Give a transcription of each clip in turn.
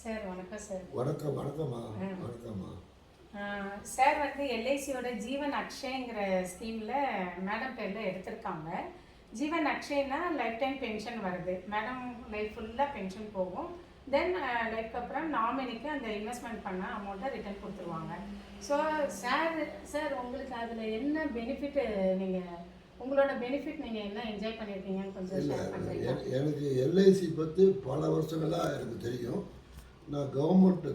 Sir வணக்கம் sir. வணக்கம்மா. வணக்கம்மா. சார் வந்து எல்ஐசியோட ஜீவன் அக்ஷய்ங்கிற ஸ்கீமில் மேடம் பேரில் எடுத்திருக்காங்க. ஜீவன் அக்ஷய்னா லைஃப் டைம் பென்ஷன் வருது. மேடம் லைஃப் ஃபுல்லாக பென்ஷன் போகும். தென் லைஃப்க்கு அப்புறம் நாமினிக்கு அந்த இன்வெஸ்ட்மெண்ட் பண்ண அமௌண்ட்டை ரிட்டர்ன் கொடுத்துருவாங்க. ஸோ சார் உங்களுக்கு அதில் என்ன பெனிஃபிட்டு, நீங்கள் உங்களோட பெனிஃபிட் நீங்கள் என்ன என்ஜாய் பண்ணியிருக்கீங்கன்னு கொஞ்சம் ஷேர் பண்ணுறீங்களா? எனக்கு எல்ஐசி பற்றி பல வருஷங்களாக எனக்கு தெரியும். நான்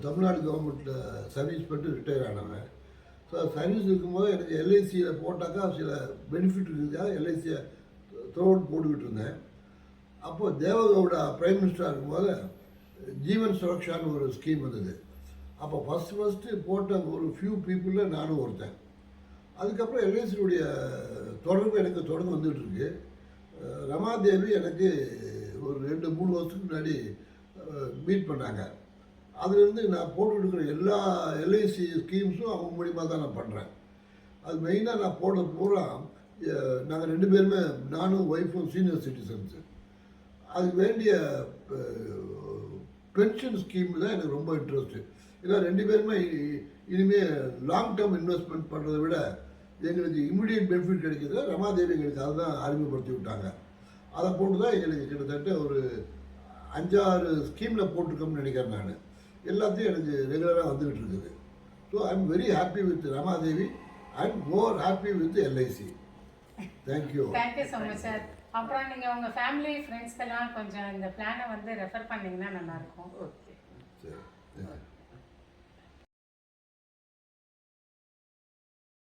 தமிழ்நாடு கவர்மெண்ட்டில் சர்வீஸ் பண்ணிட்டு ரிட்டையர் ஆனவன். ஸோ சர்வீஸ் இருக்கும்போது எனக்கு எல்ஐசியில் போட்டாக்கா சில பெனிஃபிட் இருக்குதுக்காக எல்ஐசியை த்ரோட் போட்டுக்கிட்டு இருந்தேன். அப்போது தேவகவுடா பிரைம் மினிஸ்டராக இருக்கும்போது ஜீவன் சுரக்ஷான்னு ஒரு ஸ்கீம் வந்தது. அப்போ ஃபஸ்ட்டு போட்ட ஒரு ஃபியூ பீப்புளில் நானும் ஒருத்தன். அதுக்கப்புறம் எல்ஐசியுடைய தொடர்பு எனக்கு தொடர்ந்து வந்துகிட்டு இருக்கு. ரமாதேவி எனக்கு ஒரு 2-3 வருஷத்துக்கு முன்னாடி மீட் பண்ணாங்க. அதுலேருந்து நான் போட்டுக்கிட்டு எல்லா எல்ஐசி ஸ்கீம்ஸும் அவங்க மூலிமா தான் நான் பண்ணுறேன். அது மெயினாக நான் போடுற பூரா நாங்கள் 2 பேருமே, நானும் ஒய்ஃபும் சீனியர் சிட்டிசன்ஸு. அதுக்கு வேண்டிய பென்ஷன் ஸ்கீம் தான் எனக்கு ரொம்ப இன்ட்ரெஸ்ட்டு. ஏன்னா 2 பேருமே இனிமேல் லாங் டேர்ம் இன்வெஸ்ட்மெண்ட் பண்ணுறதை விட எங்களுக்கு இம்மிடியட் பெனிஃபிட் கிடைக்கிது. ரமாதேவி எங்களுக்கு அதுதான் அறிமுகப்படுத்தி விட்டாங்க. அதை போட்டு தான் எங்களுக்கு கிட்டத்தட்ட ஒரு 5-6 ஸ்கீமில் போட்டிருக்கோம்னு நினைக்கிறேன். நான் எல்லாத்தையும் எனக்கு ரெகுலராக வந்துக்கிட்டு இருக்குது. So I am very happy with Ramadevi and more happy with LIC. Thank you so much sir. அப்புறம் நீங்கள் உங்கள் ஃபேமிலி ஃப்ரெண்ட்ஸ்க்கெல்லாம் கொஞ்சம் இந்த பிளானை வந்து ரெஃபர் பண்ணிங்கன்னா நல்லாயிருக்கும். சரி.